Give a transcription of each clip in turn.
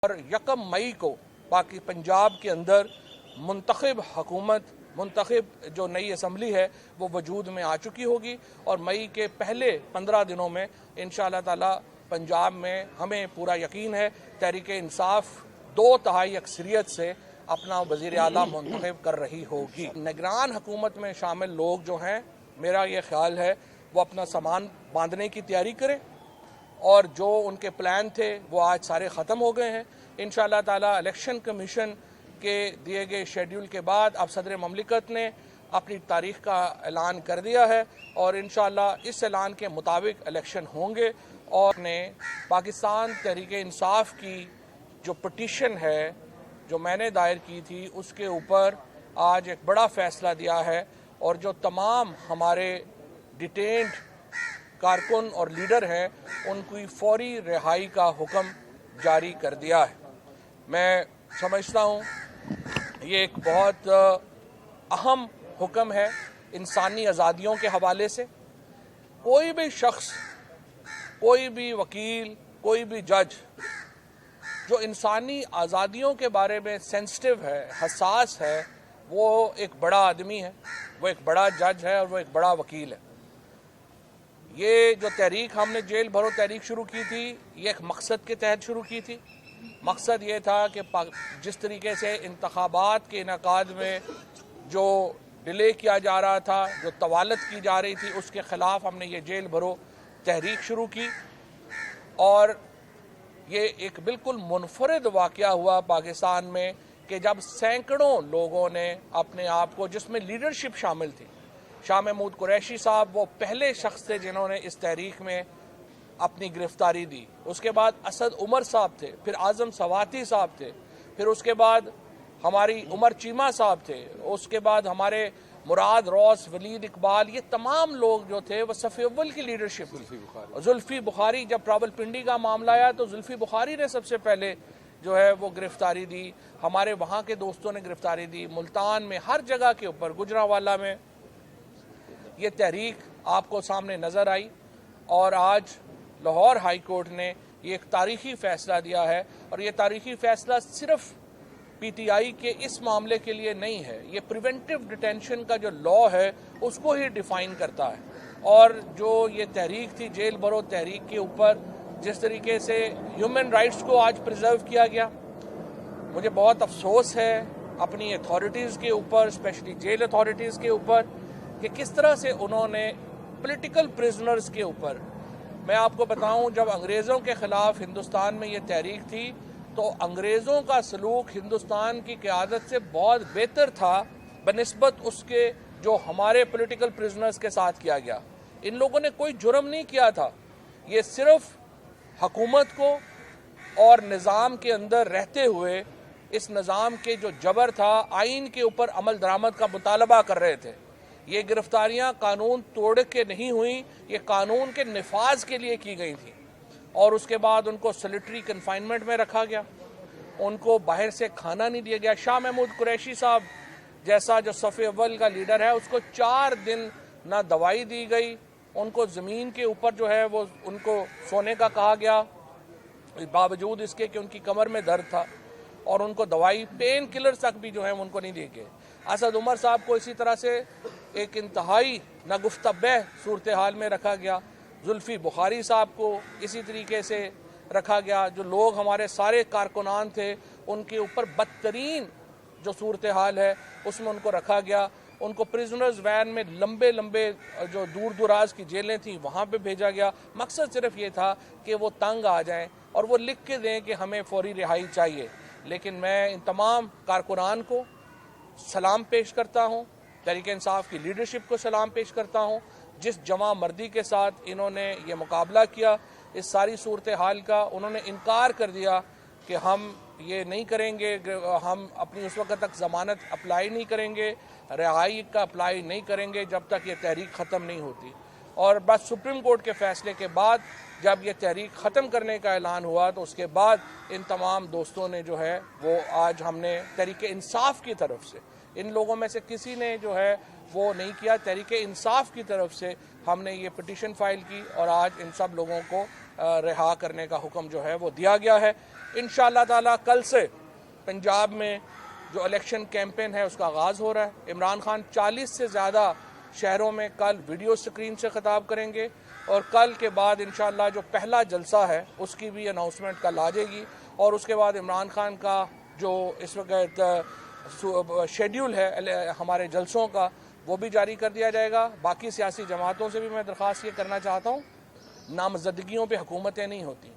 اور 1 मई को बाकी पंजाब के अंदर मुंतखब हुकूमत, मुंतखब जो नई असम्बली है वो वजूद में आ चुकी होगी और मई के पहले 15 दिनों में इंशाअल्लाह ताला पंजाब में हमें पूरा यकीन है तहरीक इंसाफ 2/3 अक्सरियत से अपना वज़ीर आला मुंतखब कर रही होगी। निगरान हुकूमत में शामिल लोग जो हैं, मेरा ये ख्याल है वो अपना सामान बांधने की तैयारी करें और जो उनके प्लान थे वो आज सारे ख़त्म हो गए हैं। इंशाअल्लाह ताला इलेक्शन कमीशन के दिए गए शेड्यूल के बाद अब सदर ममलिकत ने अपनी तारीख का ऐलान कर दिया है और इंशाअल्लाह इस ऐलान के मुताबिक इलेक्शन होंगे। और ने पाकिस्तान तहरीक इंसाफ की जो पटिशन है जो मैंने दायर की थी उसके ऊपर आज एक बड़ा फ़ैसला दिया है और जो तमाम हमारे डिटेन्ड कारकुन और लीडर हैं उनकी फौरी रिहाई का हुक्म जारी कर दिया है। मैं समझता हूँ ये एक बहुत अहम हुक्म है इंसानी आज़ादियों के हवाले से। कोई भी शख्स, कोई भी वकील, कोई भी जज जो इंसानी आज़ादियों के बारे में सेंसिटिव है, हसास है, वो एक बड़ा आदमी है, वो एक बड़ा जज है और वो एक बड़ा वकील है। ये जो तहरीक हमने जेल भरो तहरीक शुरू की थी, ये एक मकसद के तहत शुरू की थी। मकसद ये था कि जिस तरीके से इंतखाबात के इनेकाद में जो डिले किया जा रहा था, जो तवालत की जा रही थी, उसके ख़िलाफ़ हमने ये जेल भरो तहरीक शुरू की। और ये एक बिल्कुल मुनफरिद वाक़या हुआ पाकिस्तान में कि जब सैकड़ों लोगों ने अपने आप को, जिसमें लीडरशिप शामिल थी, शाह महमूद कुरैशी साहब वो पहले शख्स थे जिन्होंने इस तहरीक में अपनी गिरफ्तारी दी। उसके बाद असद उमर साहब थे, फिर आज़म सवाती साहब थे, फिर उसके बाद हमारी उमर चीमा साहब थे, उसके बाद हमारे मुराद रौस, वलीद इकबाल, ये तमाम लोग जो थे वो सफ़े अव्वल की लीडरशिप। जुल्फ़ी बुखारी, जब रावलपिंडी का मामला आया तो जुल्फ़ी बुखारी ने सबसे पहले जो है वो गिरफ्तारी दी। हमारे वहाँ के दोस्तों ने गिरफ्तारी दी, मुल्तान में, हर जगह के ऊपर, गुजरांवाला में ये तहरीक आपको सामने नज़र आई। और आज लाहौर हाई कोर्ट ने ये एक तारीख़ी फ़ैसला दिया है और ये तारीख़ी फ़ैसला सिर्फ़ पीटीआई के इस मामले के लिए नहीं है, ये प्रिवेंटिव डिटेंशन का जो लॉ है उसको ही डिफ़ाइन करता है। और जो ये तहरीक थी जेल भरो तहरीक के ऊपर, जिस तरीके से ह्यूमन राइट्स को आज प्रिजर्व किया गया, मुझे बहुत अफसोस है अपनी अथॉरिटीज़ के ऊपर, स्पेशली जेल अथॉरिटीज़ के ऊपर, कि किस तरह से उन्होंने पॉलिटिकल प्रिजनर्स के ऊपर, मैं आपको बताऊं, जब अंग्रेज़ों के ख़िलाफ़ हिंदुस्तान में ये तहरीक थी तो अंग्रेज़ों का सलूक हिंदुस्तान की क़यादत से बहुत बेहतर था बनिस्बत उसके जो हमारे पॉलिटिकल प्रिजनर्स के साथ किया गया। इन लोगों ने कोई जुर्म नहीं किया था, ये सिर्फ़ हुकूमत को और निज़ाम के अंदर रहते हुए इस निज़ाम के जो जबर था, आइन के ऊपर अमल दरामद का मुतालबा कर रहे थे। ये गिरफ्तारियां कानून तोड़ के नहीं हुई, ये कानून के निफाज के लिए की गई थी। और उसके बाद उनको सॉलिटरी कन्फाइनमेंट में रखा गया, उनको बाहर से खाना नहीं दिया गया। शाह महमूद कुरैशी साहब जैसा जो सफ़े अव्वल का लीडर है, उसको 4 दिन ना दवाई दी गई, उनको ज़मीन के ऊपर जो है वो उनको सोने का कहा गया, बावजूद इसके कि उनकी कमर में दर्द था, और उनको दवाई, पेन किलर तक भी जो है उनको नहीं दिए गए। असद उमर साहब को इसी तरह से एक इंतहाई नागुफ्तबह सूरत हाल में रखा गया। जुल्फ़ी बुखारी साहब को इसी तरीके से रखा गया। जो लोग हमारे सारे कारकुनान थे उनके ऊपर बदतरीन जो सूरत हाल है उसमें उनको रखा गया। उनको प्रिजनर्स वैन में लंबे लंबे जो दूर दराज की जेलें थी वहाँ पे भेजा गया। मकसद सिर्फ ये था कि वो तंग आ जाएं और वो लिख के दें कि हमें फौरी रिहाई चाहिए। लेकिन मैं इन तमाम कारकुनान को सलाम पेश करता हूँ, तहरीक इंसाफ की लीडरशिप को सलाम पेश करता हूँ, जिस जमा मर्दी के साथ इन्होंने ये मुकाबला किया इस सारी सूरत हाल का। उन्होंने इनकार कर दिया कि हम ये नहीं करेंगे, हम अपनी उस वक्त तक ज़मानत अप्लाई नहीं करेंगे, रिहाई का अप्लाई नहीं करेंगे जब तक ये तहरीक ख़त्म नहीं होती। और बस सुप्रीम कोर्ट के फ़ैसले के बाद जब ये तहरीक ख़त्म करने का ऐलान हुआ तो उसके बाद इन तमाम दोस्तों ने जो है वो आज हमने तहरीक इंसाफ की तरफ से, इन लोगों में से किसी ने जो है वो नहीं किया, तहरीक इंसाफ की तरफ से हमने ये पिटीशन फाइल की और आज इन सब लोगों को रिहा करने का हुक्म जो है वो दिया गया है। इंशाअल्लाह ताला कल से पंजाब में जो इलेक्शन कैंपेन है उसका आगाज़ हो रहा है। इमरान खान 40 से ज़्यादा शहरों में कल वीडियो स्क्रीन से खिताब करेंगे और कल के बाद इंशाअल्लाह जो पहला जलसा है उसकी भी अनाउंसमेंट कल आ जाएगी और उसके बाद इमरान खान का जो इस वक्त शेड्यूल है हमारे जलसों का वो भी जारी कर दिया जाएगा। बाकी सियासी जमातों से भी मैं दरख्वास्त ये करना चाहता हूँ, नामजदगियों पे हुकूमतें नहीं होती।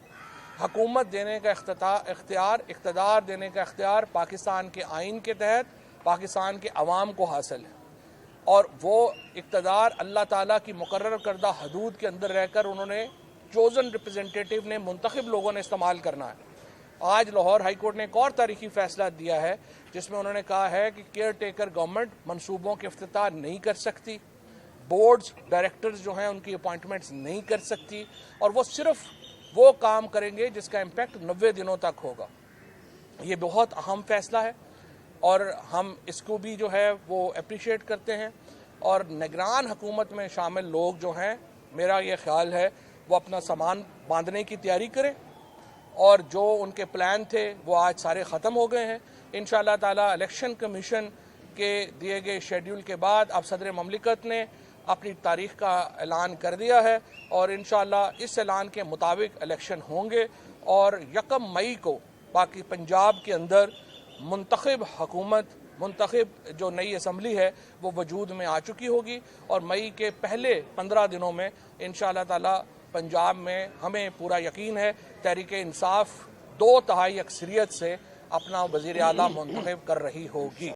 हुकूमत देने का इख्तियार देने का इख्तियार पाकिस्तान के आइन के तहत पाकिस्तान के अवाम को हासिल है और वो इख्तियार अल्लाह ताला की मुकर्रर करदा हदूद के अंदर रहकर उन्होंने चोज़न रिप्रेजेंटेटिव ने मुंतखब लोगों ने इस्तेमाल करना है। आज लाहौर हाई कोर्ट ने एक और तारीखी फैसला दिया है जिसमें उन्होंने कहा है कि केयर टेकर गवर्नमेंट मनसूबों के इफ्तिताह नहीं कर सकती, बोर्ड्स डायरेक्टर्स जो हैं उनकी अपॉइंटमेंट्स नहीं कर सकती और वो सिर्फ वो काम करेंगे जिसका इम्पैक्ट 90 दिनों तक होगा। ये बहुत अहम फैसला है और हम इसको भी जो है वो अप्रिशिएट करते हैं और निगरान हुकूमत में शामिल लोग जो हैं मेरा ये ख्याल है वो अपना सामान बांधने की तैयारी करें और जो उनके प्लान थे वो आज सारे ख़त्म हो गए हैं। इंशाअल्लाह ताला इलेक्शन कमीशन के दिए गए शेड्यूल के बाद अब सदर ममलिकत ने अपनी तारीख का ऐलान कर दिया है और इंशाअल्लाह इस ऐलान के मुताबिक इलेक्शन होंगे और 1 मई को बाकी पंजाब के अंदर मुंतखब जो नई असम्बली है वो वजूद में आ चुकी होगी और मई के पहले 15 दिनों में इंशाअल्लाह ताला पंजाब में हमें पूरा यकीन है तहरीक इंसाफ 2/3 अक्सरियत से अपना वज़ीर आला मुंतखब कर रही होगी।